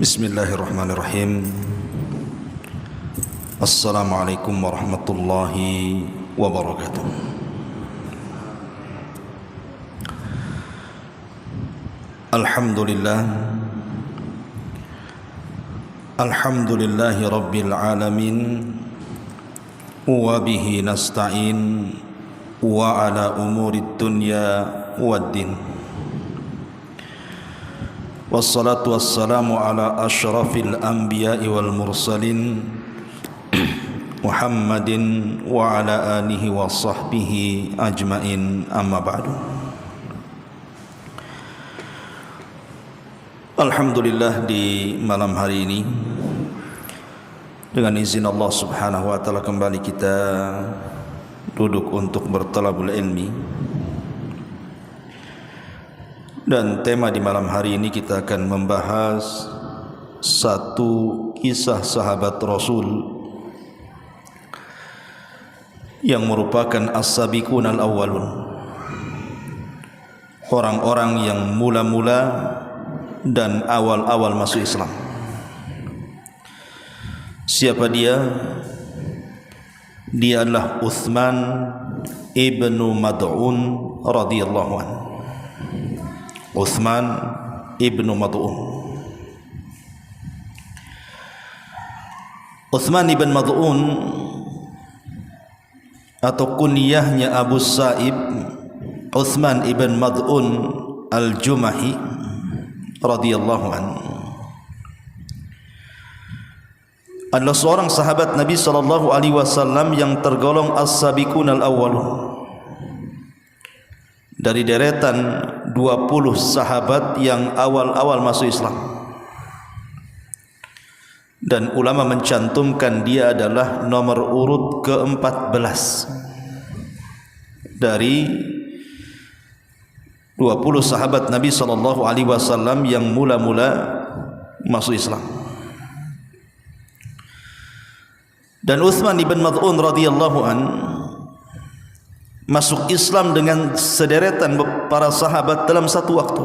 Bismillahirrahmanirrahim. Assalamualaikum warahmatullahi wabarakatuh. Alhamdulillah. Alhamdulillahi rabbil alamin. Wa bihi nasta'in wa ala umurid dunya waddin. Wassalatu wassalamu ala ashrafil anbiya'i wal mursalin Muhammadin wa ala alihi wa sahbihi ajmain, amma ba'du. Alhamdulillah, di malam hari ini dengan izin Allah subhanahu wa ta'ala kembali kita duduk untuk bertalabul ilmi. Dan tema di malam hari ini kita akan membahas satu kisah sahabat Rasul yang merupakan as-sabiqun al-awwalun, orang-orang yang mula-mula dan awal-awal masuk Islam. Siapa dia? Dia adalah Uthman ibnu Mad'un radhiyallahu anhu. Uthman ibnu Mad'un. Uthman ibn Mad'un atau kunyahnya Abu Sa'ib, Uthman ibn Mad'un al-Jumahi radhiyallahu anhu, adalah seorang sahabat Nabi sallallahu alaihi wasallam yang tergolong as-sabiqun al-awwalun, dari deretan 20 sahabat yang awal-awal masuk Islam. Dan ulama mencantumkan dia adalah nomor urut ke-14 dari 20 sahabat Nabi sallallahu alaihi wasallam yang mula-mula masuk Islam. Dan Uthman ibn Mad'un radhiyallahu anhu masuk Islam dengan sederetan para sahabat dalam satu waktu.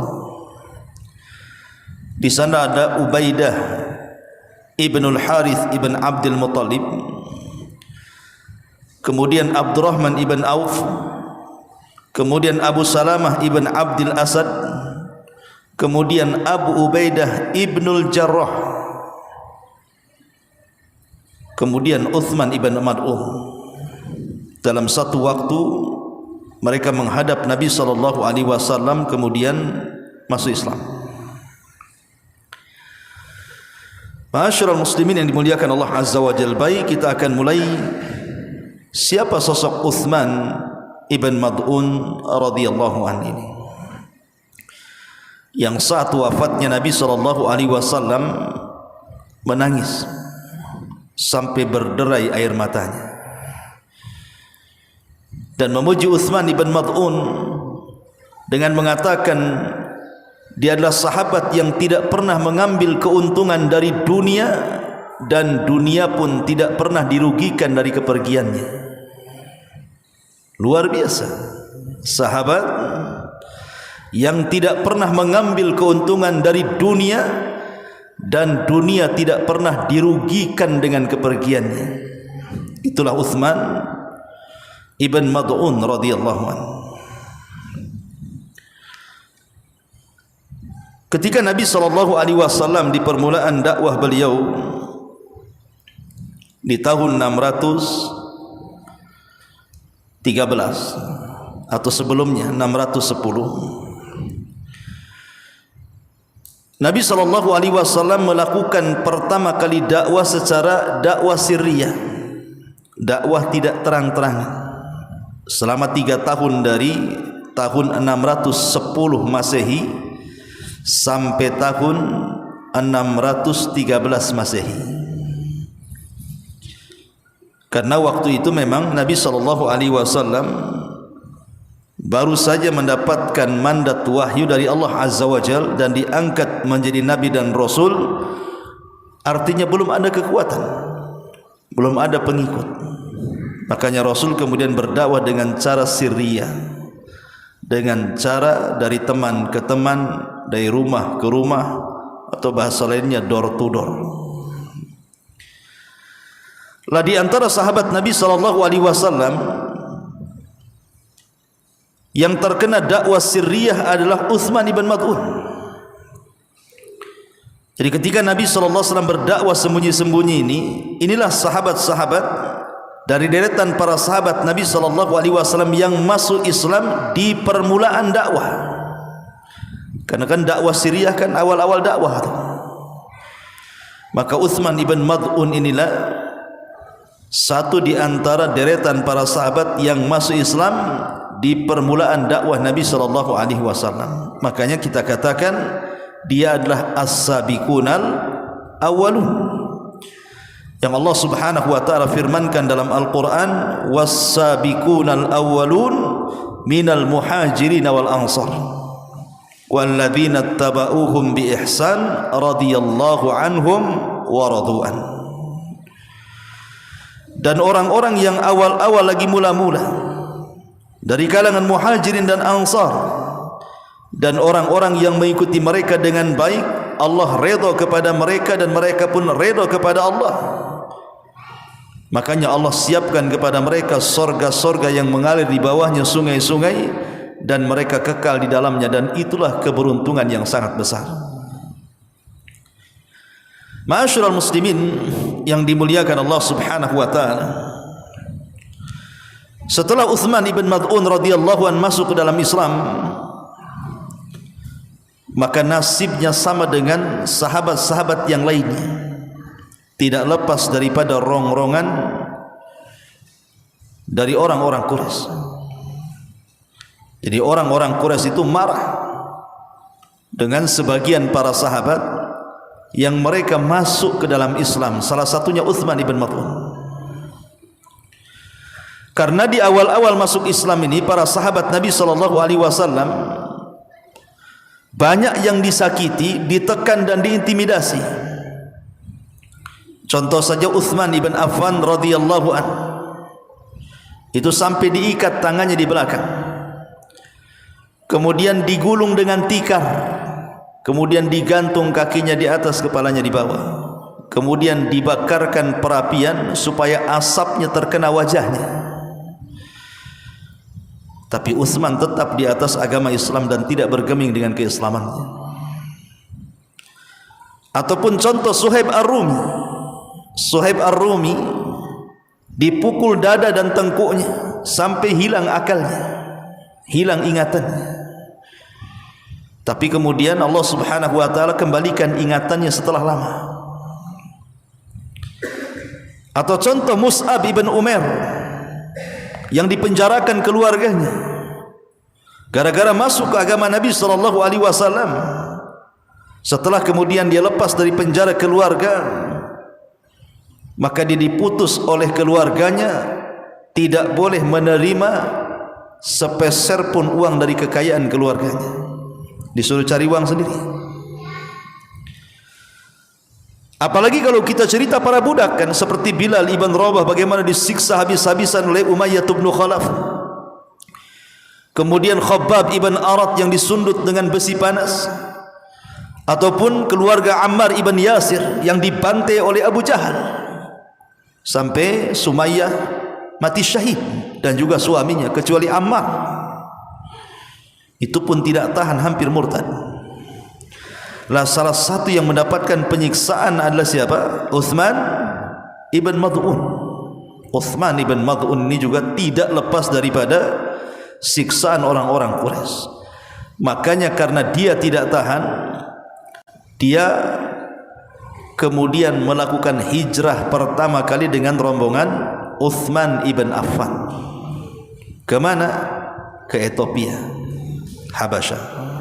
Di sana ada Ubaidah ibnul Harith ibn Abdul Muttalib, kemudian Abdurrahman ibn Auf, kemudian Abu Salamah ibn Abdul Asad, kemudian Abu Ubaidah ibnul Jarrah, kemudian Uthman ibn Mad'un. Dalam satu waktu mereka menghadap Nabi sallallahu alaihi wasallam, kemudian masuk Islam. Ma'asyiral muslimin yang dimuliakan Allah azza wa jalla, baik, kita akan mulai siapa sosok Uthman ibn Mad'un radhiyallahu anhu ini, yang saat wafatnya Nabi sallallahu alaihi wasallam menangis sampai berderai air matanya dan memuji Uthman ibn Mad'un dengan mengatakan dia adalah sahabat yang tidak pernah mengambil keuntungan dari dunia dan dunia pun tidak pernah dirugikan dari kepergiannya. Luar biasa, sahabat yang tidak pernah mengambil keuntungan dari dunia dan dunia tidak pernah dirugikan dengan kepergiannya. Itulah Uthman ibn Mad'un radhiyallahu anhu. Ketika Nabi sallallahu alaihi wasallam di permulaan dakwah beliau di tahun 613 atau sebelumnya 610, Nabi sallallahu alaihi wasallam melakukan pertama kali dakwah secara dakwah sirriyah, dakwah tidak terang-terangan, selama 3 tahun, dari tahun 610 Masehi sampai tahun 613 Masehi. Karena waktu itu memang Nabi sallallahu alaihi wasallam baru saja mendapatkan mandat wahyu dari Allah azza wa jalla dan diangkat menjadi nabi dan rasul. Artinya belum ada kekuatan, belum ada pengikut. Makanya Rasul kemudian berdakwah dengan cara sirriyah, dengan cara dari teman ke teman, dari rumah ke rumah, atau bahasa lainnya door to door. Lah di antara sahabat Nabi sallallahu alaihi wasallam yang terkena dakwah sirriyah adalah Utsman ibn Mad'un. Jadi ketika Nabi sallallahu alaihi wasallam berdakwah sembunyi-sembunyi inilah sahabat-sahabat dari deretan para sahabat Nabi sallallahu alaihi wasallam yang masuk Islam di permulaan dakwah. Karena kan dakwah sirriyah kan awal-awal dakwah tu. Maka Utsman ibn Mad'un inilah satu di antara deretan para sahabat yang masuk Islam di permulaan dakwah Nabi sallallahu alaihi wasallam. Makanya kita katakan dia adalah as-sabiqunal awwalun. Yang Allah Subhanahu wa taala firmankan dalam Al-Qur'an, was-sabiqunal awwalun minal muhajirin wal ansar walladzina ittaba'uuhum bi ihsan radhiyallahu anhum wa radu'an. Dan orang-orang yang awal-awal lagi mula-mula dari kalangan muhajirin dan ansar dan orang-orang yang mengikuti mereka dengan baik, Allah redha kepada mereka dan mereka pun redha kepada Allah. Makanya Allah siapkan kepada mereka sorga-sorga yang mengalir di bawahnya sungai-sungai dan mereka kekal di dalamnya, dan itulah keberuntungan yang sangat besar. Ma'asyiral muslimin yang dimuliakan Allah Subhanahu wa taala, setelah Utsman ibn Mad'un radhiyallahu an masuk ke dalam Islam, maka nasibnya sama dengan sahabat-sahabat yang lainnya, tidak lepas daripada rongrongan dari orang-orang Quraisy. Jadi orang-orang Quraisy itu marah dengan sebagian para sahabat yang mereka masuk ke dalam Islam, salah satunya Utsman ibn Mad'un. Karena di awal-awal masuk Islam ini para sahabat Nabi sallallahu alaihi wasallam banyak yang disakiti, ditekan dan diintimidasi. Contoh saja Utsman ibn Affan radhiyallahu an. Itu sampai diikat tangannya di belakang. Kemudian digulung dengan tikar. Kemudian digantung kakinya di atas, kepalanya di bawah. Kemudian dibakarkan perapian supaya asapnya terkena wajahnya. Tapi Utsman tetap di atas agama Islam dan tidak bergeming dengan keislamannya. Ataupun contoh Suhaib Ar-Rumi. Suhaib Ar-Rumi dipukul dada dan tengkuknya sampai hilang akalnya, hilang ingatannya. Tapi kemudian Allah Subhanahu wa taala kembalikan ingatannya setelah lama. Atau contoh Mus'ab ibn Umair yang dipenjarakan keluarganya gara-gara masuk ke agama Nabi sallallahu alaihi wasallam. Setelah kemudian dia lepas dari penjara keluarga, maka dia diputus oleh keluarganya, tidak boleh menerima sepeser pun uang dari kekayaan keluarganya. Disuruh cari uang sendiri. Apalagi kalau kita cerita para budak kan, seperti Bilal ibn Rabah bagaimana disiksa habis-habisan oleh Umayyah bin Khalaf. Kemudian Khabbab ibn Arat yang disundut dengan besi panas. Ataupun keluarga Ammar ibn Yasir yang dibantai oleh Abu Jahal. Sampai Sumayyah mati syahid dan juga suaminya, kecuali Ammar. Itu pun tidak tahan, hampir murtad. Lah salah satu yang mendapatkan penyiksaan adalah siapa? Utsman ibn Mad'un. Utsman ibn Mad'un ini juga tidak lepas daripada siksaan orang-orang Quraisy. Makanya karena dia tidak tahan, dia kemudian melakukan hijrah pertama kali dengan rombongan Utsman ibn Affan. Ke mana? Ke Ethiopia, Habasyah.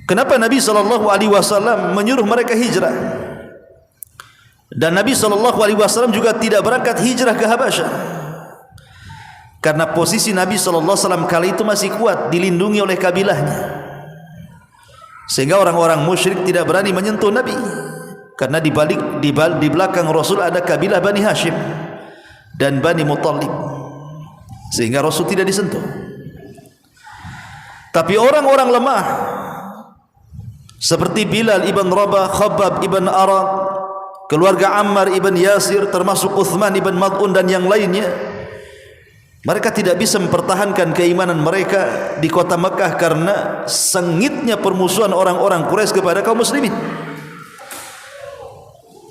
Kenapa Nabi sallallahu alaihi wasallam menyuruh mereka hijrah? Dan Nabi sallallahu alaihi wasallam juga tidak berangkat hijrah ke Habasyah. Karena posisi Nabi sallallahu alaihi wasallam kali itu masih kuat, dilindungi oleh kabilahnya. Sehingga orang-orang musyrik tidak berani menyentuh Nabi. Karena di belakang Rasul ada kabilah Bani Hashim dan Bani Muttalib. Sehingga Rasul tidak disentuh. Tapi orang-orang lemah seperti Bilal ibn Rabah, Khabbab ibn Arad, keluarga Ammar ibn Yasir, termasuk Uthman ibn Mad'un dan yang lainnya. Mereka tidak bisa mempertahankan keimanan mereka di kota Mekah karena sengitnya permusuhan orang-orang Quraisy kepada kaum muslimin.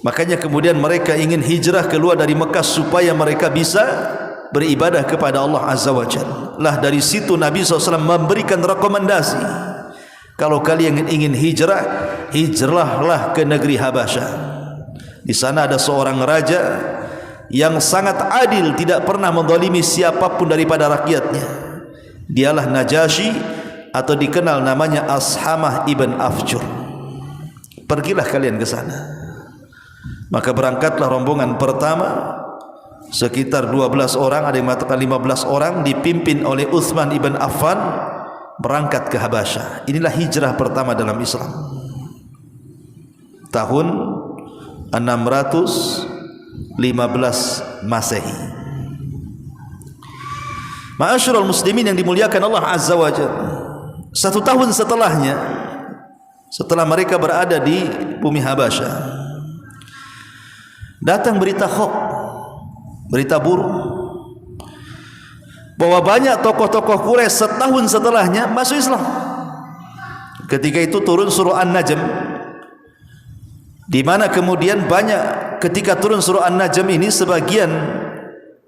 Makanya kemudian mereka ingin hijrah keluar dari Mekah supaya mereka bisa beribadah kepada Allah Azza wa Jalla. Lah dari situ Nabi SAW memberikan rekomendasi, kalau kalian ingin hijrah, hijrahlah ke negeri Habasyah. Di sana ada seorang raja yang sangat adil, tidak pernah menzalimi siapapun daripada rakyatnya. Dialah Najasyi, atau dikenal namanya Ashamah ibn Afjur. Pergilah kalian ke sana. Maka berangkatlah rombongan pertama, sekitar 12 orang, ada yang mengatakan 15 orang, dipimpin oleh Utsman ibn Affan, berangkat ke Habasyah. Inilah hijrah pertama dalam Islam. Tahun 615 Masehi. Ma'asyiral muslimin yang dimuliakan Allah Azza wa Jalla, 1 tahun setelahnya, setelah mereka berada di bumi Habasyah, datang berita khok, berita buruk, bahwa banyak tokoh-tokoh Quraisy setahun setelahnya masuk Islam. Ketika itu turun surah An-Najm, di mana kemudian banyak, ketika turun surah An-Najm ini, sebagian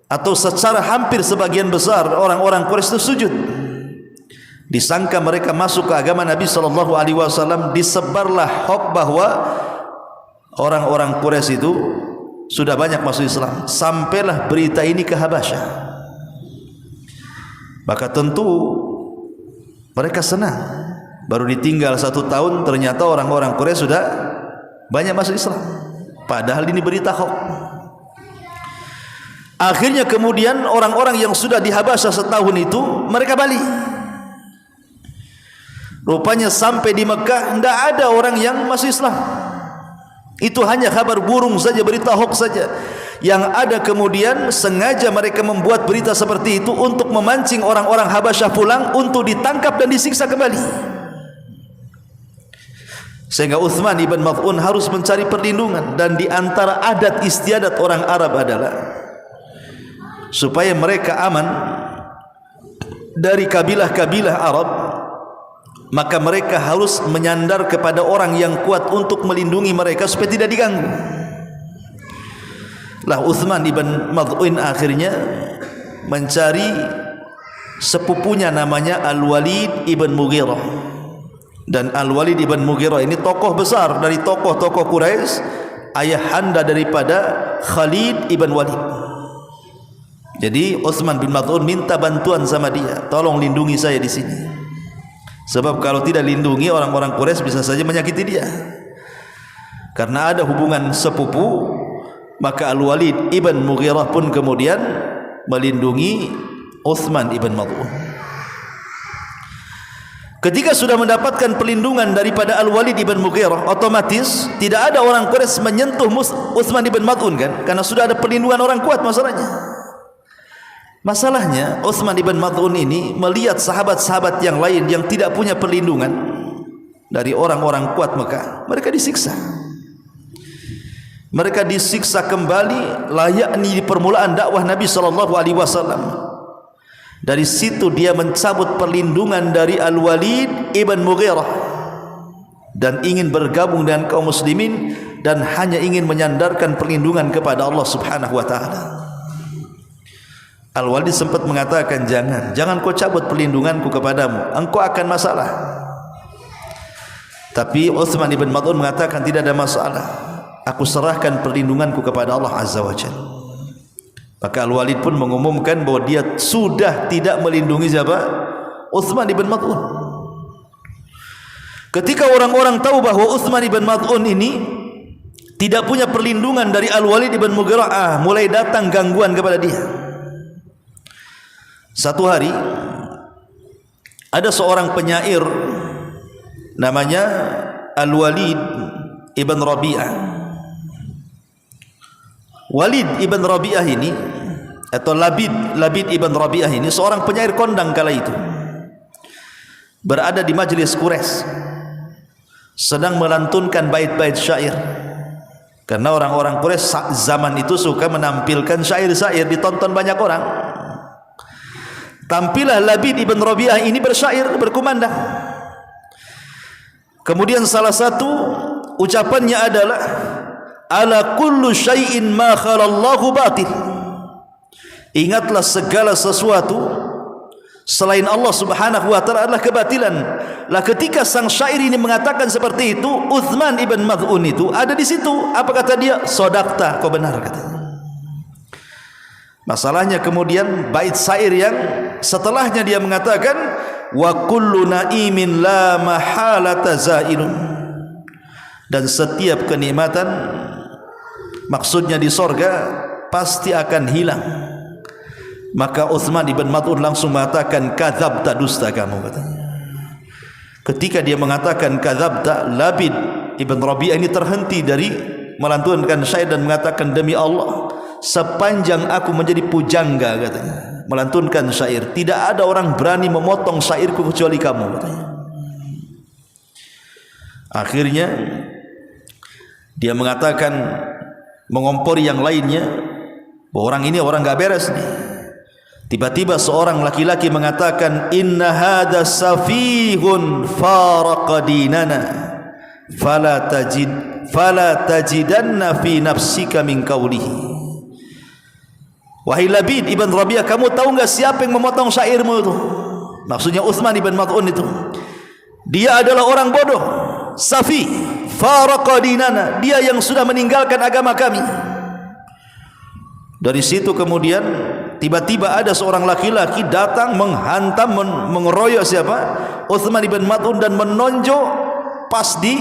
atau secara hampir sebagian besar orang-orang Quraisy itu sujud. Disangka mereka masuk ke agama Nabi SAW. Disebarlah hoax bahwa orang-orang Quraisy itu sudah banyak masuk Islam. Sampailah berita ini ke Habasyah. Maka tentu mereka senang. Baru ditinggal 1 tahun, ternyata orang-orang Quraisy sudah banyak masuk Islam. Padahal ini berita hoax. Akhirnya kemudian orang-orang yang sudah di Habasyah setahun itu, mereka balik. Rupanya sampai di Mekah tidak ada orang yang masuk Islam. Itu hanya kabar burung saja, berita hoax saja. Yang ada kemudian sengaja mereka membuat berita seperti itu untuk memancing orang-orang Habasyah pulang untuk ditangkap dan disiksa kembali. Sehingga Uthman ibn Mad'un harus mencari perlindungan. Dan di antara adat istiadat orang Arab adalah supaya mereka aman dari kabilah-kabilah Arab, maka mereka harus menyandar kepada orang yang kuat untuk melindungi mereka supaya tidak diganggu. Lah Uthman ibn Mad'un akhirnya mencari sepupunya namanya Al-Walid ibn Mughirah. Dan Al-Walid ibn Mughirah ini tokoh besar dari tokoh-tokoh Quraisy, ayahanda daripada Khalid ibn Walid. Jadi Uthman bin Mad'un minta bantuan sama dia, tolong lindungi saya di sini. Sebab kalau tidak lindungi, orang-orang Quraisy bisa saja menyakiti dia. Karena ada hubungan sepupu, maka Al-Walid ibn Mughirah pun kemudian melindungi Uthman ibn Mad'un. Ketika sudah mendapatkan perlindungan daripada Al-Walid ibn Mughirah, otomatis tidak ada orang Quraisy menyentuh Uthman ibn Mad'un kan, karena sudah ada perlindungan orang kuat. Masalahnya Uthman ibn Mad'un ini melihat sahabat-sahabat yang lain yang tidak punya perlindungan dari orang-orang kuat Mekah, mereka disiksa. Mereka disiksa kembali layaknya di permulaan dakwah Nabi SAW. Dari situ dia mencabut perlindungan dari Al-Walid ibn Mughirah dan ingin bergabung dengan kaum muslimin dan hanya ingin menyandarkan perlindungan kepada Allah Subhanahu wa taala. Al-Walid sempat mengatakan, jangan kau cabut perlindunganku kepadamu, engkau akan masalah. Tapi Uthman ibn Mad'un mengatakan, tidak ada masalah, aku serahkan perlindunganku kepada Allah Azza wa Jalla. Maka Al-Walid pun mengumumkan bahwa dia sudah tidak melindungi siapa? Uthman ibn Mad'un. Ketika orang-orang tahu bahwa Uthman ibn Mad'un ini tidak punya perlindungan dari Al-Walid ibn Mughirah, mulai datang gangguan kepada dia. Satu hari ada seorang penyair namanya Al-Walid ibn Rabi'ah. Walid ibn Rabi'ah ini, atau Labid ibn Rabi'ah ini, seorang penyair kondang kala itu, berada di majelis Quraisy. sedang melantunkan bait-bait syair. Karena orang-orang Quraisy zaman itu suka menampilkan syair-syair, ditonton banyak orang. Tampillah Labid ibn Rabi'ah ini bersyair, berkumandang. Kemudian salah satu ucapannya adalah ala kullu syai'in ma khalallahu batil. Ingatlah segala sesuatu selain Allah Subhanahu wa taala adalah kebatilan. Lah ketika sang syair ini mengatakan seperti itu, Uthman ibn Mad'un itu ada di situ. Apa kata dia? Sodakta, kau benar katanya. Masalahnya kemudian bait syair yang setelahnya dia mengatakan wa kullu na'imin la mahalata zailun, dan setiap kenikmatan, maksudnya di sorga, pasti akan hilang. Maka Uthman ibn Mad'un langsung mengatakan kadzabta, dusta kamu katanya. Ketika dia mengatakan kadzabta, Labid ibn Rabi'ah ini terhenti dari melantunkan syair dan mengatakan demi Allah sepanjang aku menjadi pujangga katanya, melantunkan syair, tidak ada orang berani memotong syairku kecuali kamu katanya. Akhirnya dia mengatakan, mengompori yang lainnya, bahwa orang ini orang gak beres nih. Tiba-tiba seorang laki-laki mengatakan inna hadha safihun faraqa dinana fala tajidanna fi nafsika min qawlihi. Wahai Labid ibn Rabi'ah, kamu tahu enggak siapa yang memotong syairmu itu? Maksudnya Uthman ibn Mad'un itu. Dia adalah orang bodoh, safi, faraqa dinana, dia yang sudah meninggalkan agama kami. Dari situ kemudian tiba-tiba ada seorang laki-laki datang menghantam, mengeroyok siapa? Uthman ibn Mad'un, dan menonjok pas di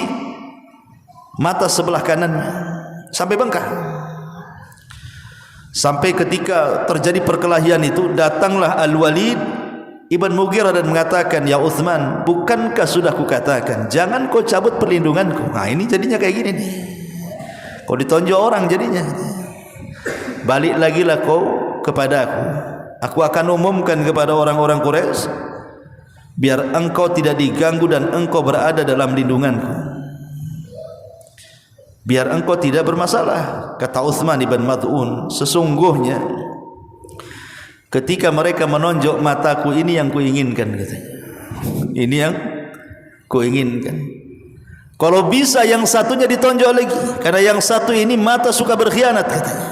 mata sebelah kanannya sampai bengkak. Sampai ketika terjadi perkelahian itu, datanglah Al-Walid ibn Mughirah dan mengatakan, ya Uthman, bukankah sudah kukatakan jangan kau cabut perlindunganku? Nah ini jadinya kayak gini nih, kau ditonjok orang jadinya. Balik lagi lah kau kepada aku akan umumkan kepada orang-orang Quraisy biar engkau tidak diganggu dan engkau berada dalam lindunganku, biar engkau tidak bermasalah. Kata Uthman ibn Mad'un, sesungguhnya ketika mereka menonjok mataku, ini yang kuinginkan katanya. Ini yang kuinginkan. Kalau bisa yang satunya ditonjok lagi, karena yang satu ini mata suka berkhianat katanya.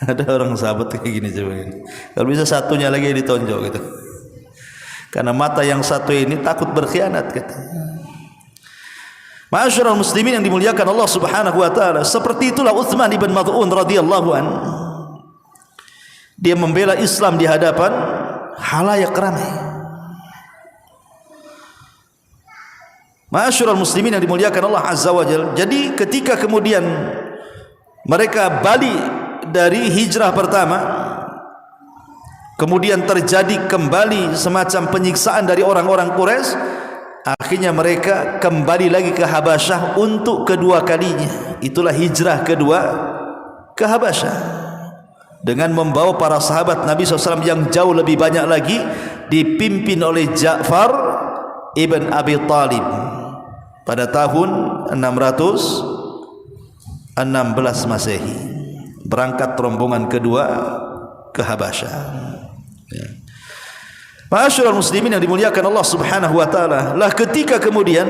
Ada orang sahabat kayak gini coba. Kalau bisa satunya lagi ditonjok gitu. Karena mata yang satu ini takut berkhianat katanya. Ma'asyiral muslimin yang dimuliakan Allah Subhanahu wa taala, seperti itulah Uthman ibn Mad'un radhiyallahu anhu. Dia membela Islam di hadapan halayak ramai. Ma'asyiral muslimin yang dimuliakan Allah Azza wa Jalla. Jadi ketika kemudian mereka balik dari hijrah pertama, kemudian terjadi kembali semacam penyiksaan dari orang-orang Quraisy, akhirnya mereka kembali lagi ke Habasyah untuk kedua kalinya. Itulah hijrah kedua ke Habasyah, dengan membawa para sahabat Nabi SAW yang jauh lebih banyak lagi, dipimpin oleh Ja'far ibn Abi Talib pada tahun 616 Masehi. Berangkat rombongan kedua ke Habasyah. Ya. Ma'asyiral muslimin yang dimuliakan Allah Subhanahu wa taala, lah ketika kemudian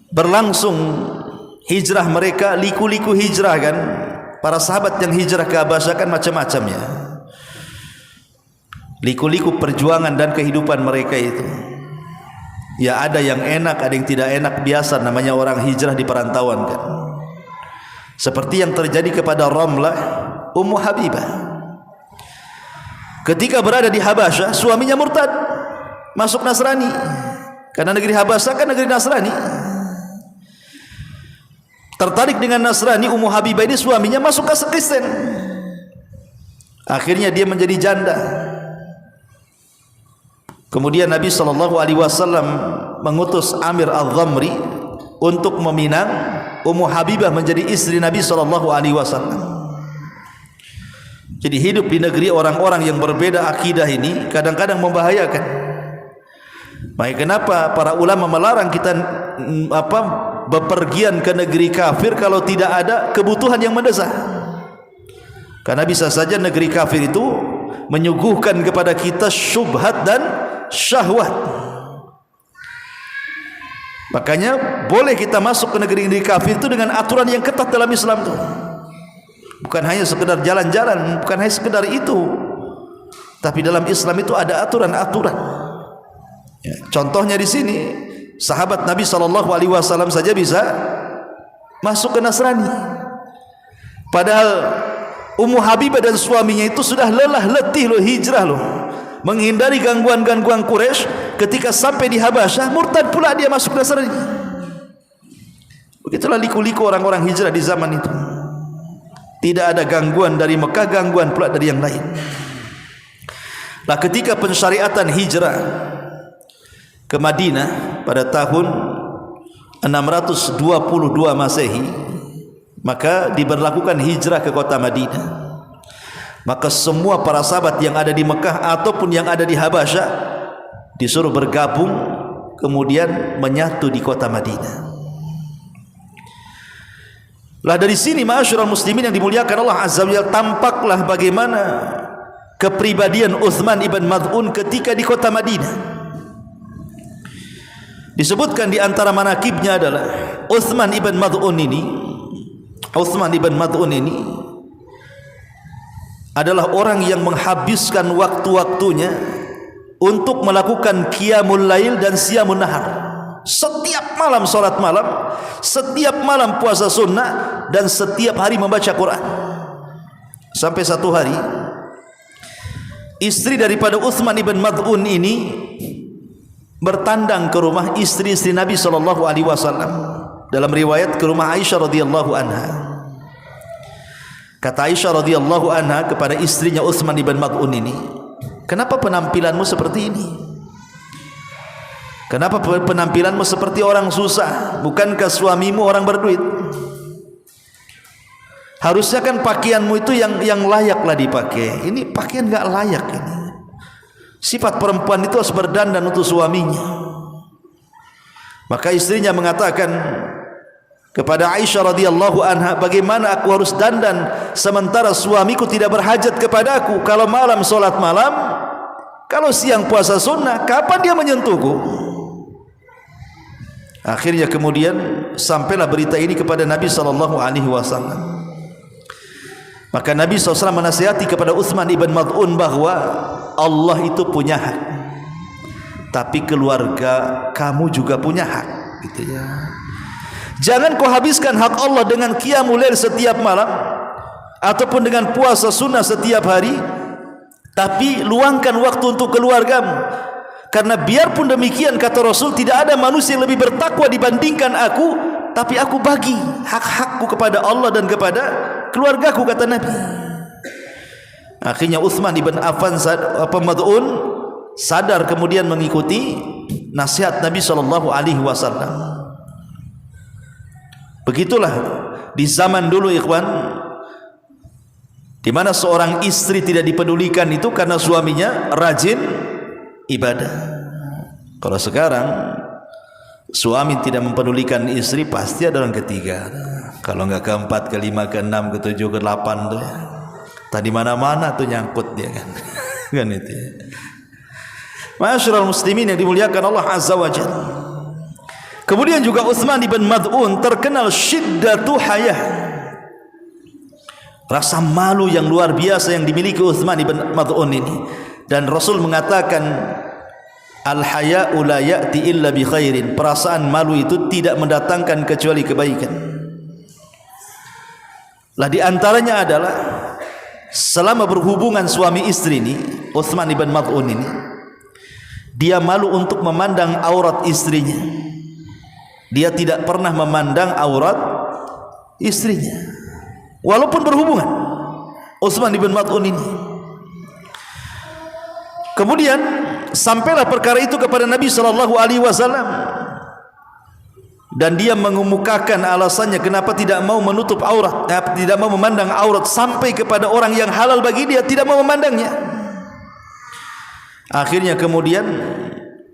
berlangsung hijrah mereka, liku-liku hijrah kan, para sahabat yang hijrah ke Habasyah kan macam-macam ya. Liku-liku perjuangan dan kehidupan mereka itu. Ya ada yang enak, ada yang tidak enak, biasa namanya orang hijrah di perantauan kan. Seperti yang terjadi kepada Ramlah Ummu Habibah. Ketika berada di Habasyah, suaminya murtad, masuk Nasrani. Karena negeri Habasyah kan negeri Nasrani. Tertarik dengan Nasrani, Ummu Habibah ini suaminya masuk ke Kristen. Akhirnya dia menjadi janda. Kemudian Nabi SAW mengutus Amir al-Dhamri untuk meminang Ummu Habibah menjadi istri Nabi SAW. Jadi hidup di negeri orang-orang yang berbeda akidah ini kadang-kadang membahayakan. Maka kenapa para ulama melarang kita bepergian ke negeri kafir kalau tidak ada kebutuhan yang mendesak? Karena bisa saja negeri kafir itu menyuguhkan kepada kita syubhat dan syahwat. Makanya boleh kita masuk ke negeri-negeri kafir itu dengan aturan yang ketat dalam Islam itu. Bukan hanya sekedar jalan-jalan, bukan hanya sekedar itu. Tapi dalam Islam itu ada aturan-aturan. Ya, contohnya di sini, sahabat Nabi SAW saja bisa masuk ke Nasrani. Padahal Ummu Habibah dan suaminya itu sudah lelah letih loh hijrah loh, menghindari gangguan-gangguan Quraisy. Ketika sampai di Habasyah, murtad pula dia masuk Nasrani. Begitulah liku-liku orang-orang hijrah di zaman itu. Tidak ada gangguan dari Mekah, gangguan pula dari yang lain. Nah, ketika pensyariatan hijrah ke Madinah pada tahun 622 Masehi, maka diberlakukan hijrah ke kota Madinah. Maka semua para sahabat yang ada di Mekah ataupun yang ada di Habasyah disuruh bergabung, kemudian menyatu di kota Madinah. Lah dari sini ma'asyiral muslimin yang dimuliakan Allah Azza wa Jalla, tampaklah bagaimana kepribadian Uthman ibn Mad'un ketika di kota Madinah. Disebutkan di antara manakibnya adalah Uthman ibn Mad'un ini adalah orang yang menghabiskan waktu-waktunya untuk melakukan qiyamul lail dan siyamun nahar. Setiap malam salat malam, setiap malam puasa sunnah, dan setiap hari membaca Quran. Sampai satu hari istri daripada Uthman ibn Mad'un ini bertandang ke rumah istri-istri Nabi SAW. Dalam riwayat ke rumah Aisyah radhiyallahu anha. Kata Aisyah radhiyallahu anha kepada istrinya Uthman ibn Mad'un ini, "Kenapa penampilanmu seperti ini? Kenapa penampilanmu seperti orang susah? Bukankah suamimu orang berduit? Harusnya kan pakaianmu itu yang layaklah dipakai. Ini pakaian enggak layak ini." Sifat perempuan itu harus berdandan untuk suaminya. Maka istrinya mengatakan kepada Aisyah radhiyallahu anha, "Bagaimana aku harus dandan sementara suamiku tidak berhajat kepada aku? Kalau malam solat malam, kalau siang puasa sunnah, kapan dia menyentuhku?" Akhirnya kemudian sampailah berita ini kepada Nabi SAW. Maka Nabi SAW menasihati kepada Uthman ibn Mad'un bahwa Allah itu punya hak, tapi keluarga kamu juga punya hak, gitu ya. Jangan kau habiskan hak Allah dengan qiyamul lail setiap malam ataupun dengan puasa sunnah setiap hari, tapi luangkan waktu untuk keluargamu. Karena biarpun demikian, kata Rasul, tidak ada manusia yang lebih bertakwa dibandingkan aku, tapi aku bagi hak-hakku kepada Allah dan kepada keluargaku, kata Nabi. Akhirnya Uthman ibn Mad'un sadar, kemudian mengikuti nasihat Nabi SAW. Begitulah di zaman dulu, ikhwan, di mana seorang istri tidak dipedulikan itu karena suaminya rajin ibadah. Kalau sekarang suami tidak mempedulikan istri, pasti ada orang ketiga. Kalau enggak keempat, kelima, keenam, ketujuh, kedelapan tuh. Tadi mana-mana tuh nyangkut dia kan. Kan itu. Ma'asyiral muslimin yang dimuliakan Allah Azza wa Jalla. Kemudian juga Uthman ibn Mad'un terkenal syiddatu hayah. Rasa malu yang luar biasa yang dimiliki Uthman ibn Mad'un ini. Dan Rasul mengatakan, al-haya'u la ya'ti illa bi khairin. Perasaan malu itu tidak mendatangkan kecuali kebaikan. Lah di antaranya adalah selama berhubungan suami istri ini, Uthman ibn Mad'un ini, dia malu untuk memandang aurat istrinya. Dia tidak pernah memandang aurat istrinya walaupun berhubungan, Uthman ibn Mad'un ini. Kemudian sampailah perkara itu kepada Nabi SAW, dan dia mengemukakan alasannya kenapa tidak mau menutup aurat, tidak mau memandang aurat, sampai kepada orang yang halal bagi dia tidak mau memandangnya. Akhirnya kemudian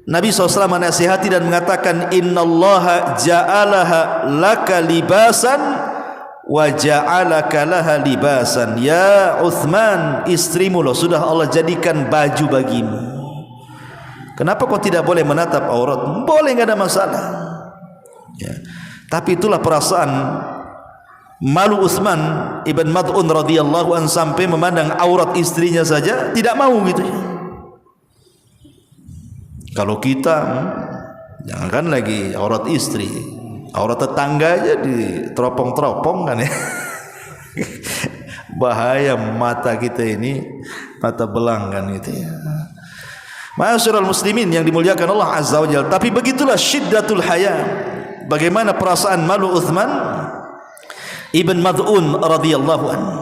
Nabi SAW menasihati dan mengatakan, innallaha ja'alaha laka libasan wa ja'alaka laha libasan. Ya Uthman, istrimu loh sudah Allah jadikan baju bagimu. Kenapa kau tidak boleh menatap aurat? Boleh, enggak ada masalah. Ya. Tapi itulah perasaan malu Uthman ibn Mad'un radhiyallahu anhu sampai memandang aurat istrinya saja tidak mau gitu. Kalau kita jangankan lagi aurat istri, aurat tetangga aja diteropong-teropong kan ya. Bahaya mata kita ini, mata belang kan gitu ya. Ma'asyiral muslimin yang dimuliakan Allah Azza wa Jalla. Tapi begitulah syiddatul haya. Bagaimana perasaan malu Uthman ibn Mad'un radhiyallahu anhu.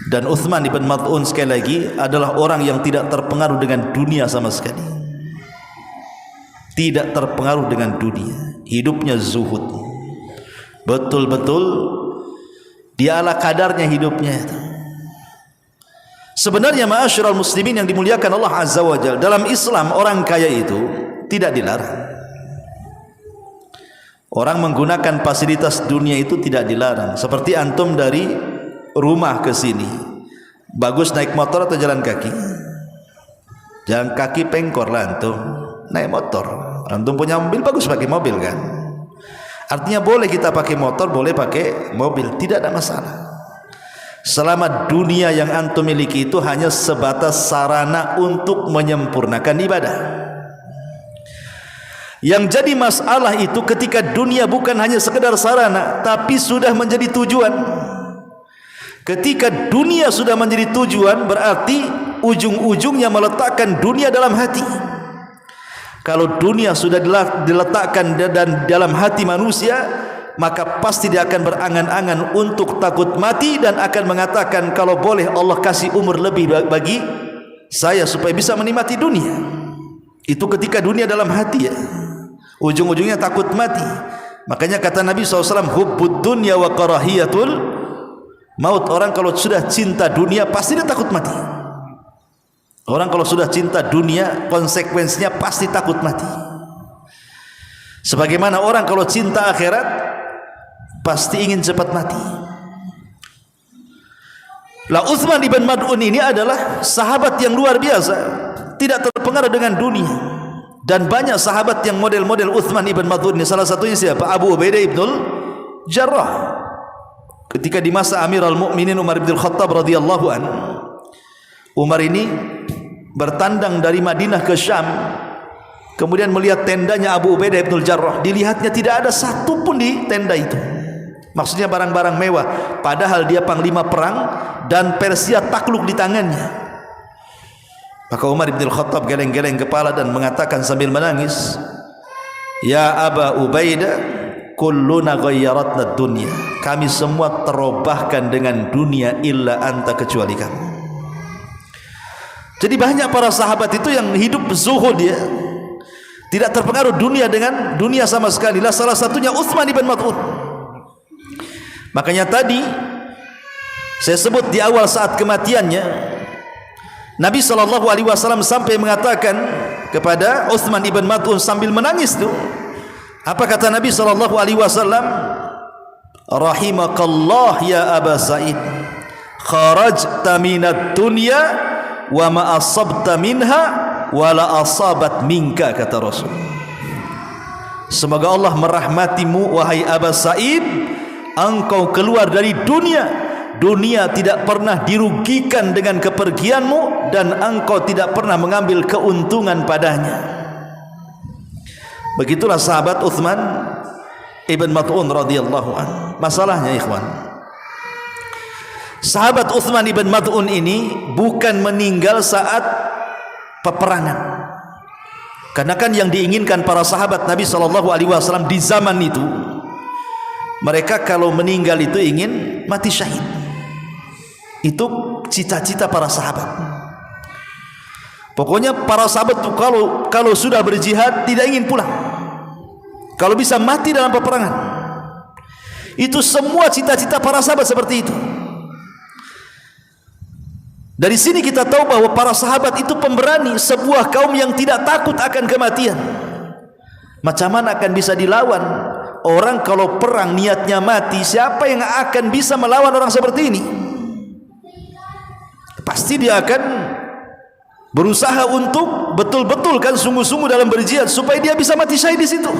Dan Uthman ibn Mad'un sekali lagi adalah orang yang tidak terpengaruh dengan dunia sama sekali. Tidak terpengaruh dengan dunia. Hidupnya zuhud. Betul-betul dia ala kadarnya hidupnya itu. Sebenarnya ma'asyiral muslimin yang dimuliakan Allah Azza wa Jalla, dalam Islam orang kaya itu tidak dilarang. Orang menggunakan fasilitas dunia itu tidak dilarang. Seperti antum dari rumah ke sini, bagus naik motor atau jalan kaki? Jalan kaki pengkor lah antum. Naik motor. Antum punya mobil, bagus pakai mobil kan? Artinya boleh kita pakai motor, boleh pakai mobil, tidak ada masalah. Selama dunia yang antum miliki itu hanya sebatas sarana untuk menyempurnakan ibadah. Yang jadi masalah itu ketika dunia bukan hanya sekedar sarana, tapi sudah menjadi tujuan. Ketika dunia sudah menjadi tujuan, berarti ujung-ujungnya meletakkan dunia dalam hati. Kalau dunia sudah diletakkan dalam hati manusia, maka pasti dia akan berangan-angan untuk takut mati dan akan mengatakan, kalau boleh Allah kasih umur lebih bagi saya supaya bisa menikmati dunia. Itu ketika dunia dalam hati ya. Ujung-ujungnya takut mati. Makanya kata Nabi SAW, hubbud dunya wa karahiyatul maut. Orang kalau sudah cinta dunia pasti dia takut mati. Orang kalau sudah cinta dunia, konsekuensinya pasti takut mati. Sebagaimana orang kalau cinta akhirat pasti ingin cepat mati. Lah Uthman ibn Mad'un ini adalah sahabat yang luar biasa, tidak terpengaruh dengan dunia. Dan banyak sahabat yang model-model Uthman ibn Mad'un ini. Salah satunya siapa? Abu Ubaidah ibnul Jarrah. Ketika di masa Amirul Mukminin Umar bin Khattab radhiyallahu an, Umar ini bertandang dari Madinah ke Syam, kemudian melihat tendanya Abu Ubaidah ibnul Jarrah. Dilihatnya tidak ada satu pun di tenda itu. Maksudnya barang-barang mewah, padahal dia panglima perang dan Persia takluk di tangannya. Maka Umar bin Khattab geleng-geleng kepala dan mengatakan sambil menangis, ya Aba Ubaidah, kulluna ghayyaratna dunya. Kami semua terobahkan dengan dunia illa anta, kecuali kamu. Jadi banyak para sahabat itu yang hidup zuhud ya. Tidak terpengaruh dunia dengan dunia sama sekali. Lah salah satunya Uthman ibn Mad'un. Makanya tadi saya sebut di awal saat kematiannya, Nabi SAW sampai mengatakan kepada Uthman ibn Mad'un sambil menangis tu, apa kata Nabi SAW? Rahimakallah ya Aba Sa'id, kharajta minad dunya wa ma asabta minha wa la asabat minka, kata Rasul. Semoga Allah merahmatimu wahai Aba Sa'id, engkau keluar dari dunia. Dunia tidak pernah dirugikan dengan kepergianmu dan engkau tidak pernah mengambil keuntungan padanya. Begitulah sahabat Uthman ibn Mad'un radhiyallahu anhu. Masalahnya ikhwan, sahabat Uthman ibn Mad'un ini bukan meninggal saat peperangan. Karena kan yang diinginkan para sahabat Nabi SAW di zaman itu, mereka kalau meninggal itu ingin mati syahid. Itu cita-cita para sahabat. Pokoknya para sahabat itu kalau sudah berjihad tidak ingin pulang. Kalau bisa mati dalam peperangan. Itu semua cita-cita para sahabat seperti itu. Dari sini kita tahu bahwa para sahabat itu pemberani, sebuah kaum yang tidak takut akan kematian. Macam mana akan bisa dilawan? Orang kalau perang niatnya mati, siapa yang akan bisa melawan orang seperti ini? Pasti dia akan berusaha untuk betul-betul kan sungguh-sungguh dalam berjihad supaya dia bisa mati syahid di situ.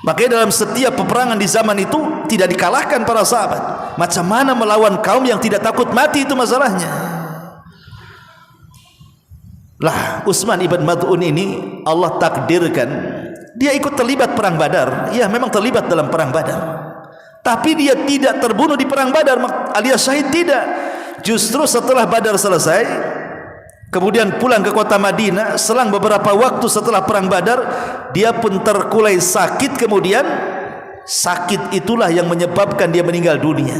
Makanya dalam setiap peperangan di zaman itu tidak dikalahkan para sahabat. Macam mana melawan kaum yang tidak takut mati, itu masalahnya. Lah Utsman ibn Mad'un ini Allah takdirkan dia ikut terlibat perang Badar. Ya, memang terlibat dalam perang Badar. Tapi dia tidak terbunuh di perang Badar alias syahid, tidak. Justru setelah Badar selesai, kemudian pulang ke kota Madinah, selang beberapa waktu setelah perang Badar, dia pun terkulai sakit. Kemudian sakit itulah yang menyebabkan dia meninggal dunia.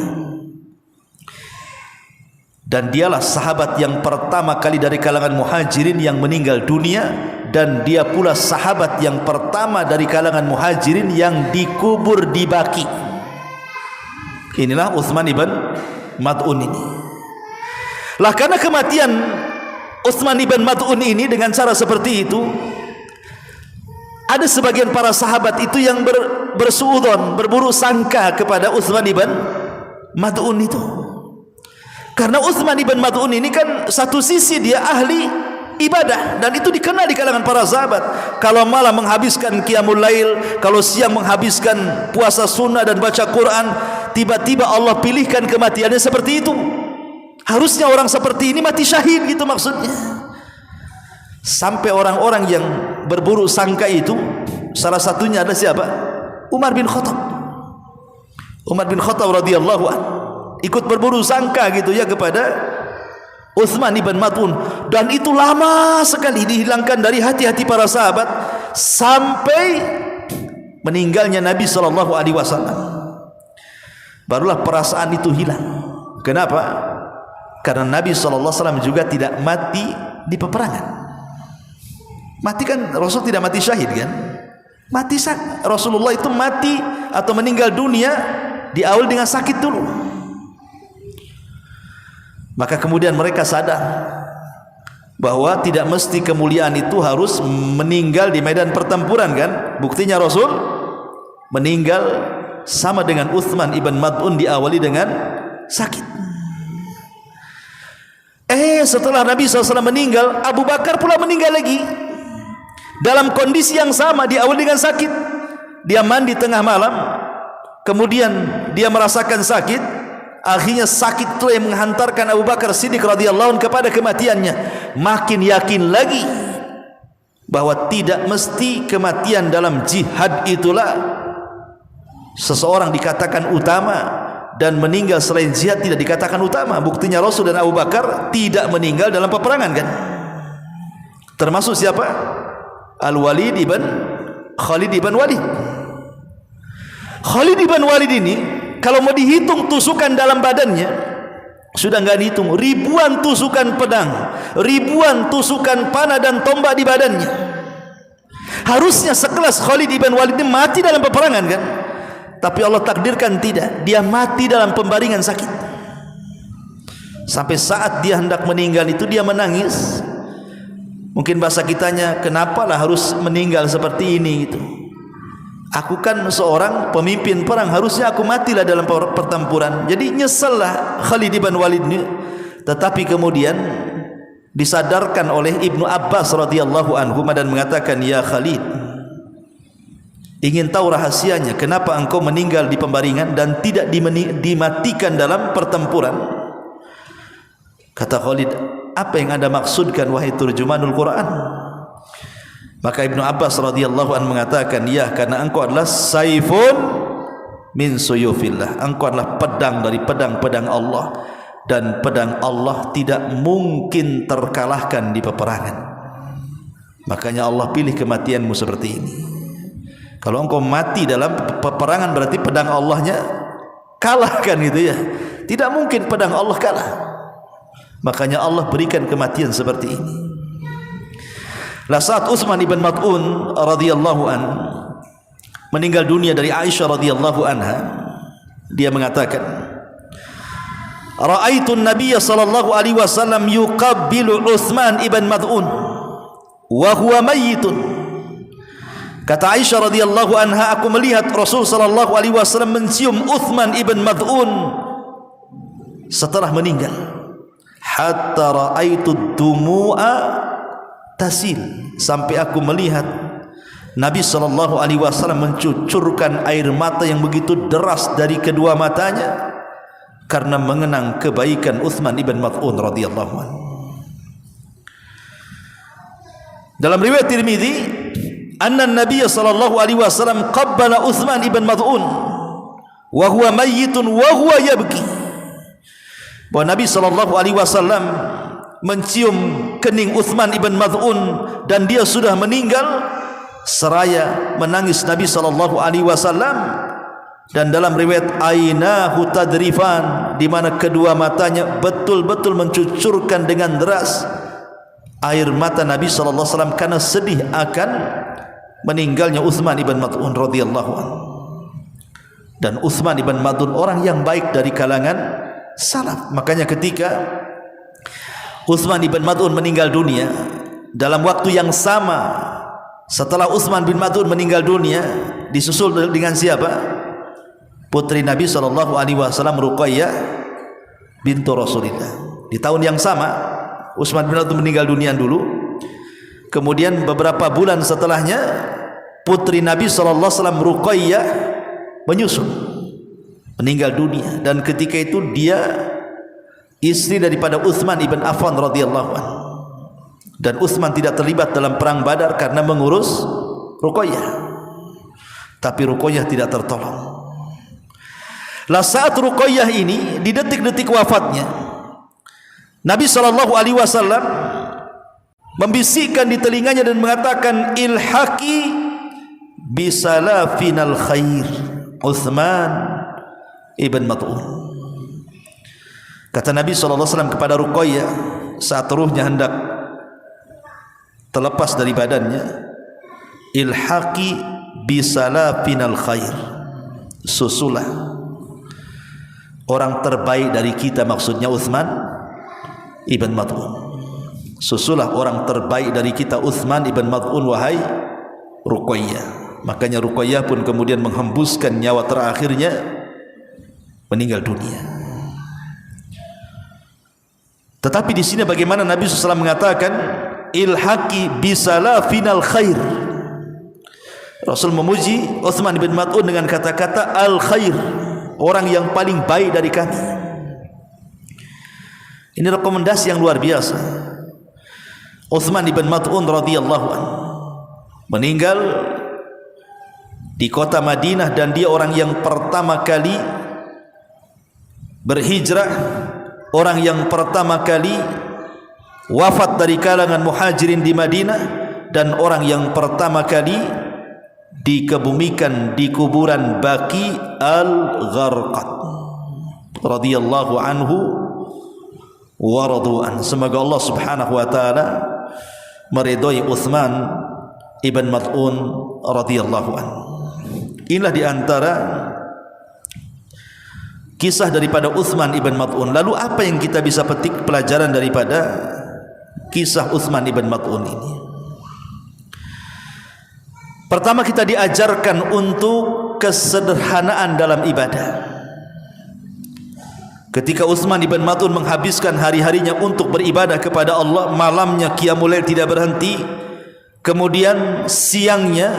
Dan dialah sahabat yang pertama kali dari kalangan muhajirin yang meninggal dunia, dan dia pula sahabat yang pertama dari kalangan muhajirin yang dikubur di Baqi. Inilah Utsman ibn Mad'un ini. Lah karena kematian Utsman ibn Mad'un ini dengan cara seperti itu, ada sebagian para sahabat itu yang bersuudzon, berburuk sangka kepada Utsman ibn Mad'un itu. Karena Utsman ibn Mad'un ini kan satu sisi dia ahli ibadah, dan itu dikenal di kalangan para sahabat. Kalau malam menghabiskan qiyamul lail, kalau siang menghabiskan puasa sunnah dan baca Quran, tiba-tiba Allah pilihkan kematiannya seperti itu. Harusnya orang seperti ini mati syahid, gitu maksudnya. Sampai orang-orang yang berburuk sangka itu, salah satunya adalah siapa? Umar bin Khattab. Umar bin Khattab radhiyallahu anhu ikut berburuk sangka gitu ya kepada Utsman ibn Mad'un, dan itu lama sekali dihilangkan dari hati-hati para sahabat sampai meninggalnya Nabi SAW. Barulah perasaan itu hilang. Kenapa? Karena Nabi SAW juga tidak mati di peperangan. Mati kan Rasul tidak mati syahid kan? Mati Rasulullah itu mati atau meninggal dunia diawali dengan sakit dulu. Maka kemudian mereka sadar bahwa tidak mesti kemuliaan itu harus meninggal di medan pertempuran kan? Buktinya Rasul meninggal sama dengan Utsman ibn Mad'un diawali dengan sakit. Setelah Nabi SAW meninggal, Abu Bakar pula meninggal lagi dalam kondisi yang sama, diawali dengan sakit. Dia mandi tengah malam, kemudian dia merasakan sakit. Akhirnya sakit itu yang menghantarkan Abu Bakar Siddiq radhiyallahu anhu kepada kematiannya. Makin yakin lagi bahwa tidak mesti kematian dalam jihad itulah seseorang dikatakan utama, dan meninggal selain jihad tidak dikatakan utama. Buktinya Rasul dan Abu Bakar tidak meninggal dalam peperangan kan? Termasuk siapa? Al-Walid ibn Khalid ibn Walid. Khalid ibn Walid ini kalau mau dihitung tusukan dalam badannya, sudah enggak dihitung, ribuan tusukan pedang, ribuan tusukan panah dan tombak di badannya. Harusnya sekelas Khalid ibn Walid ini mati dalam peperangan kan? Tapi Allah takdirkan tidak, dia mati dalam pembaringan sakit. Sampai saat dia hendak meninggal itu dia menangis. Mungkin bahasa kitanya, kenapalah harus meninggal seperti ini gitu. Aku kan seorang pemimpin perang, harusnya aku matilah dalam pertempuran. Jadi nyesellah Khalid ibn Walid ini. Tetapi kemudian disadarkan oleh Ibnu Abbas radhiyallahu anhu dan mengatakan, ya Khalid, ingin tahu rahasianya kenapa engkau meninggal di pembaringan dan tidak dimatikan dalam pertempuran? Kata Khalid, apa yang Anda maksudkan wahai turjumanul Quran? Maka Ibnu Abbas radhiyallahu anhu mengatakan, ya, karena engkau adalah saifun min suyufillah, engkau adalah pedang dari pedang-pedang Allah, dan pedang Allah tidak mungkin terkalahkan di peperangan. Makanya Allah pilih kematianmu seperti ini. Kalau engkau mati dalam peperangan berarti pedang Allahnya kalah kan gitu ya. Tidak mungkin pedang Allah kalah. Makanya Allah berikan kematian seperti ini. Lah saat Utsman ibn Mad'un radhiyallahu an meninggal dunia dari Aisyah radhiyallahu anha, dia mengatakan, ra'aitu an-nabiy sallallahu alaihi wasallam yuqabbilu Utsman ibn Mad'un wa huwa mayyitun. Kata Aisyah radhiyallahu anha, aku melihat Rasul sallallahu alaihi wasallam mencium Utsman ibn Mad'un setelah meninggal. Hatta ra'aitu dumu'a tasil, sampai aku melihat Nabi sallallahu alaihi wasallam mencucurkan air mata yang begitu deras dari kedua matanya karena mengenang kebaikan Utsman ibn Mad'un radhiyallahu anhu. Dalam riwayat Tirmizi, anna Nabi sallallahu alaihi wasallam qabbala Utsman ibn Mad'un wa huwa mayyitun wa huwa yabki. Bahwa Nabi sallallahu alaihi wasallam mencium kening Utsman ibn Mad'un dan dia sudah meninggal, seraya menangis Nabi sallallahu alaihi wasallam. Dan dalam riwayat ainahu tadrifan, di mana kedua matanya betul-betul mencucurkan dengan deras air mata Nabi sallallahu alaihi wasallam karena sedih akan meninggalnya Utsman ibn Mad'un radhiyallahu anhu. Dan Utsman ibn Mad'un orang yang baik dari kalangan salaf. Makanya ketika Utsman ibn Mad'un meninggal dunia, dalam waktu yang sama setelah Utsman bin Mad'un meninggal dunia, disusul dengan siapa? Putri Nabi sallallahu alaihi wasallam, Ruqayyah bintu Rasulillah. Di tahun yang sama Utsman bin Mad'un meninggal dunia dulu. Kemudian beberapa bulan setelahnya putri Nabi sallallahu alaihi wasallam, Ruqayyah, menyusul meninggal dunia. Dan ketika itu dia istri daripada Utsman ibn Affan radhiyallahu anhu. Dan Utsman tidak terlibat dalam perang Badar karena mengurus Ruqayyah. Tapi Ruqayyah tidak tertolong. Lah saat Ruqayyah ini di detik-detik wafatnya, Nabi sallallahu alaihi wasallam membisikkan di telinganya dan mengatakan, ilhaqi bisalafinal khair Utsman ibn Mad'un. Kata Nabi SAW kepada Ruqayyah saat ruhnya hendak terlepas dari badannya, ilhaqi bisalafinal khair, susulah orang terbaik dari kita, maksudnya Utsman ibn Mad'un. Susulah orang terbaik dari kita Utsman ibn Mad'un wahai Ruqayyah. Makanya Ruqayyah pun kemudian menghembuskan nyawa terakhirnya, meninggal dunia. Tetapi di sini bagaimana Nabi SAW mengatakan ilhaqi bisalafinal khair. Rasul memuji Utsman bin Mad'un dengan kata-kata al khair, orang yang paling baik dari kami. Ini rekomendasi yang luar biasa. Utsman bin Mad'un radhiyallahu anhu meninggal di kota Madinah, dan dia orang yang pertama kali berhijrah, orang yang pertama kali wafat dari kalangan muhajirin di Madinah, dan orang yang pertama kali dikebumikan di kuburan Baqi al-Gharqad radhiyallahu anhu wa radu'an. Semoga Allah subhanahu wa ta'ala meridhai Utsman ibn Mad'un radhiyallahu anhu. Inilah di antara kisah daripada Utsman ibn Mad'un. Lalu apa yang kita bisa petik pelajaran daripada kisah Utsman ibn Mad'un ini? Pertama, kita diajarkan untuk kesederhanaan dalam ibadah. Ketika Utsman ibn Mad'un menghabiskan hari-harinya untuk beribadah kepada Allah, malamnya qiyamul lail tidak berhenti, kemudian siangnya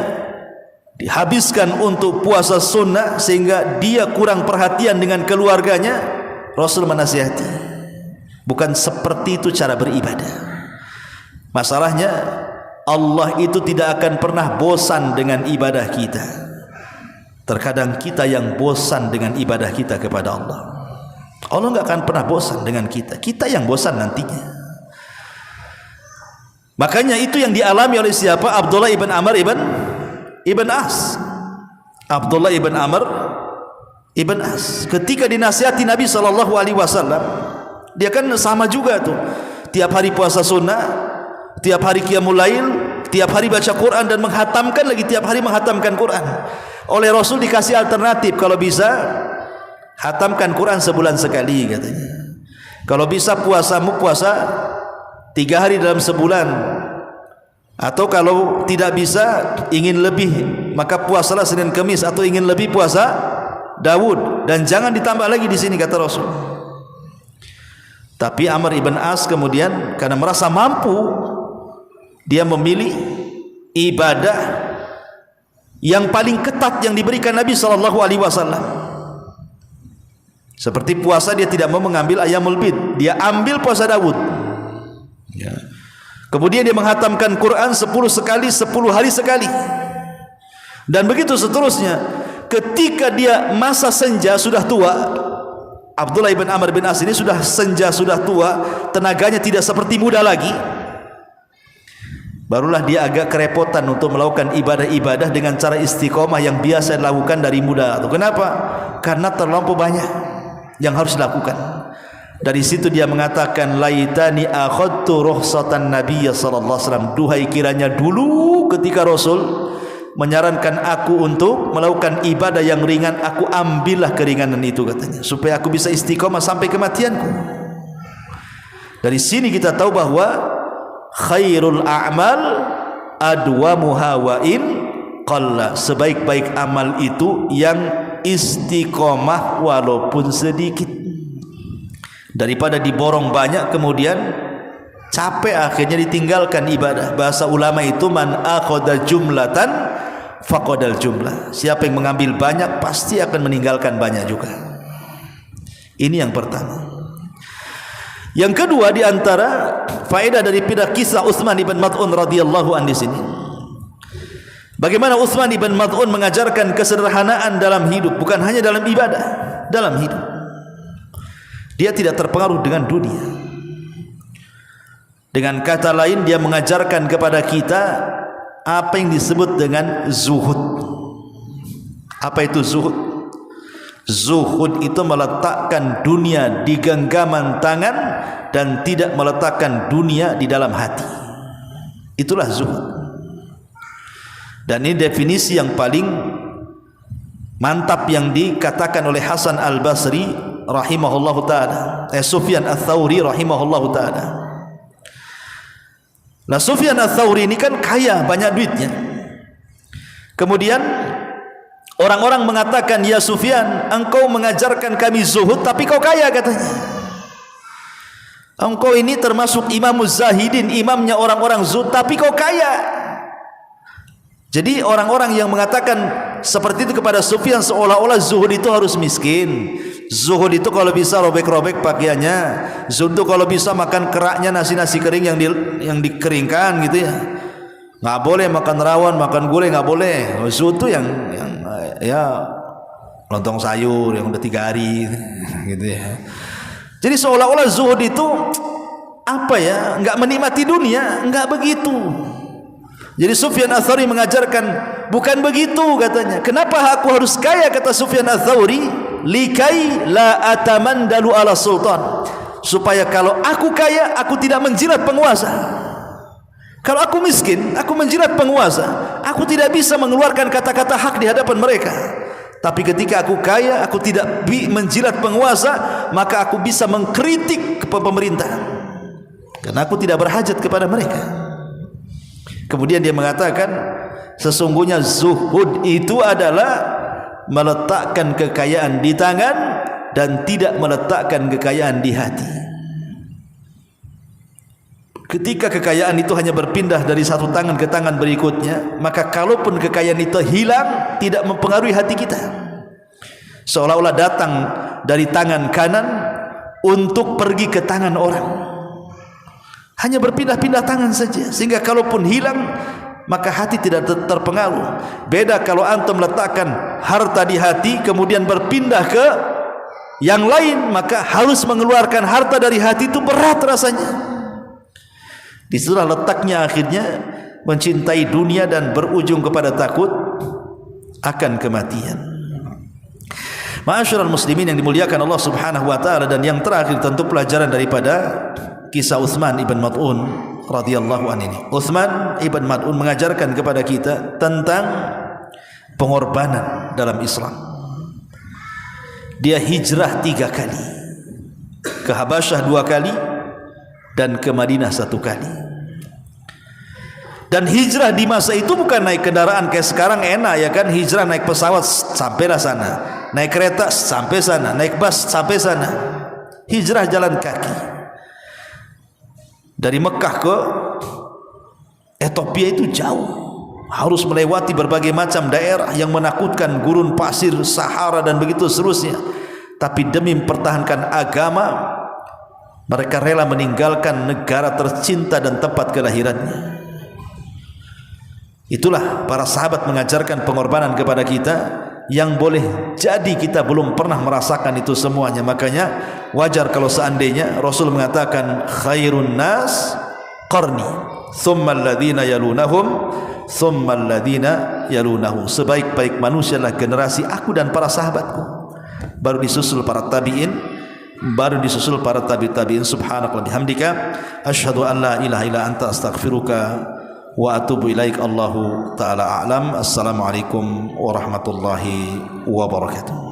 dihabiskan untuk puasa sunnah, sehingga dia kurang perhatian dengan keluarganya, Rasul menasihati, bukan seperti itu cara beribadah. Masalahnya Allah itu tidak akan pernah bosan dengan ibadah kita. Terkadang kita yang bosan dengan ibadah kita kepada Allah. Allah enggak akan pernah bosan dengan kita. Kita yang bosan nantinya. Makanya itu yang dialami oleh siapa? Abdullah ibn Amr ibn As. Abdullah ibn Amr ibn As ketika dinasihati Nabi SAW, dia kan sama juga tuh, tiap hari puasa sunnah, tiap hari qiyamul lail, tiap hari baca Quran, dan menghatamkan lagi, tiap hari menghatamkan Quran. Oleh Rasul dikasih alternatif, kalau bisa hatamkan Quran sebulan sekali katanya. Kalau bisa puasamu puasa 3 hari dalam sebulan, atau kalau tidak bisa ingin lebih maka puasalah Senin Kamis, atau ingin lebih puasa Daud, dan jangan ditambah lagi di sini kata Rasul. Tapi Amr ibn As kemudian karena merasa mampu, dia memilih ibadah yang paling ketat yang diberikan Nabi SAW. Seperti puasa, dia tidak mau mengambil Ayyamul Bid, dia ambil puasa Daud. Ya. Kemudian dia menghatamkan Quran 10 sekali, 10 hari sekali, dan begitu seterusnya. Ketika dia masa senja sudah tua, Abdullah ibn Amr bin As ini sudah senja, sudah tua, tenaganya tidak seperti muda lagi, barulah dia agak kerepotan untuk melakukan ibadah-ibadah dengan cara istiqomah yang biasa dilakukan dari muda. Kenapa? Karena terlampau banyak yang harus dilakukan. Dari situ dia mengatakan, laitani akhadtu rukhsatan Nabiy sallallahu alaihi wasallam, duhai kiranya dulu ketika Rasul menyarankan aku untuk melakukan ibadah yang ringan, aku ambillah keringanan itu, katanya, supaya aku bisa istiqomah sampai kematianku. Dari sini kita tahu bahwa khairul a'mal adwamuha wa in qalla, sebaik-baik amal itu yang istiqomah walaupun sedikit, daripada diborong banyak kemudian capek akhirnya ditinggalkan ibadah. Bahasa ulama itu man akhadha jumlatan faqadal jumlah, siapa yang mengambil banyak pasti akan meninggalkan banyak juga. Ini yang pertama. Yang kedua, di antara faedah dari kisah Utsman ibn Mad'un radhiyallahu anhu di sini, bagaimana Utsman ibn Mad'un mengajarkan kesederhanaan dalam hidup, bukan hanya dalam ibadah, dalam hidup. Dia tidak terpengaruh dengan dunia. Dengan kata lain, dia mengajarkan kepada kita apa yang disebut dengan zuhud. Apa itu zuhud? Zuhud itu meletakkan dunia di genggaman tangan dan tidak meletakkan dunia di dalam hati. Itulah zuhud. Dan ini definisi yang paling mantap yang dikatakan oleh Hasan al-Basri rahimahullahu ta'ala, Sufyan al-Thawri rahimahullahu ta'ala. Nah, Sufyan al-Thawri ini kan kaya, banyak duitnya. Kemudian orang-orang mengatakan, ya Sufyan, engkau mengajarkan kami zuhud tapi kau kaya, katanya. Engkau ini termasuk imamuz zahidin, imamnya orang-orang zuhud, tapi kau kaya. Jadi orang-orang yang mengatakan seperti itu kepada Sufyan seolah-olah zuhud itu harus miskin. Zuhud itu kalau bisa robek-robek pakaiannya. Zuhud itu kalau bisa makan keraknya nasi-nasi kering yang dikeringkan gitu ya. Nggak boleh makan rawon, makan gulai nggak boleh. Zuhud itu yang ya lontong sayur yang udah 3 hari gitu ya. Jadi seolah-olah zuhud itu apa ya, nggak menikmati dunia, nggak begitu. Jadi Sufyan al-Thawri mengajarkan bukan begitu, katanya. Kenapa aku harus kaya, kata Sufyan al-Thawri? Likai la atamandalu ala sultan, supaya kalau aku kaya aku tidak menjilat penguasa. Kalau aku miskin aku menjilat penguasa, aku tidak bisa mengeluarkan kata-kata hak di hadapan mereka. Tapi ketika aku kaya, aku tidak menjilat penguasa, maka aku bisa mengkritik pemerintah, karena aku tidak berhajat kepada mereka. Kemudian dia mengatakan, sesungguhnya zuhud itu adalah meletakkan kekayaan di tangan dan tidak meletakkan kekayaan di hati. Ketika kekayaan itu hanya berpindah dari satu tangan ke tangan berikutnya, maka kalaupun kekayaan itu hilang, tidak mempengaruhi hati kita. Seolah-olah datang dari tangan kanan untuk pergi ke tangan orang, hanya berpindah-pindah tangan saja, sehingga kalaupun hilang maka hati tidak terpengaruh. Beda kalau antum meletakkan harta di hati kemudian berpindah ke yang lain, maka harus mengeluarkan harta dari hati itu berat rasanya. Disitulah letaknya akhirnya mencintai dunia dan berujung kepada takut akan kematian. Ma'asyiral muslimin yang dimuliakan Allah Subhanahu wa taala, dan yang terakhir tentu pelajaran daripada kisah Utsman ibn Mad'un radhiyallahu anhu ini. Utsman ibn Mad'un mengajarkan kepada kita tentang pengorbanan dalam Islam. Dia hijrah 3 kali. ke Habasyah 2 kali dan ke Madinah 1 kali. Dan hijrah di masa itu bukan naik kendaraan kayak sekarang enak ya kan, hijrah naik pesawat sampailah sana, naik kereta sampai sana, naik bus sampai sana. Hijrah jalan kaki dari Mekah ke Ethiopia itu jauh, harus melewati berbagai macam daerah yang menakutkan, gurun pasir, Sahara dan begitu seterusnya. Tapi demi mempertahankan agama, mereka rela meninggalkan negara tercinta dan tempat kelahirannya. Itulah para sahabat mengajarkan pengorbanan kepada kita, yang boleh jadi kita belum pernah merasakan itu semuanya. Makanya wajar kalau seandainya Rasul mengatakan khairun nas qarni thumma alladhina yalunahum thumma alladhina yalunahum, sebaik-baik manusia adalah generasi aku dan para sahabatku, baru disusul para tabi'in, baru disusul para tabi'in. Subhanallah bihamdika asyhadu an la ilaha illa anta astaghfiruka wa atubu ilaik. Allahu ta'ala a'lam. Assalamualaikum warahmatullahi wabarakatuh.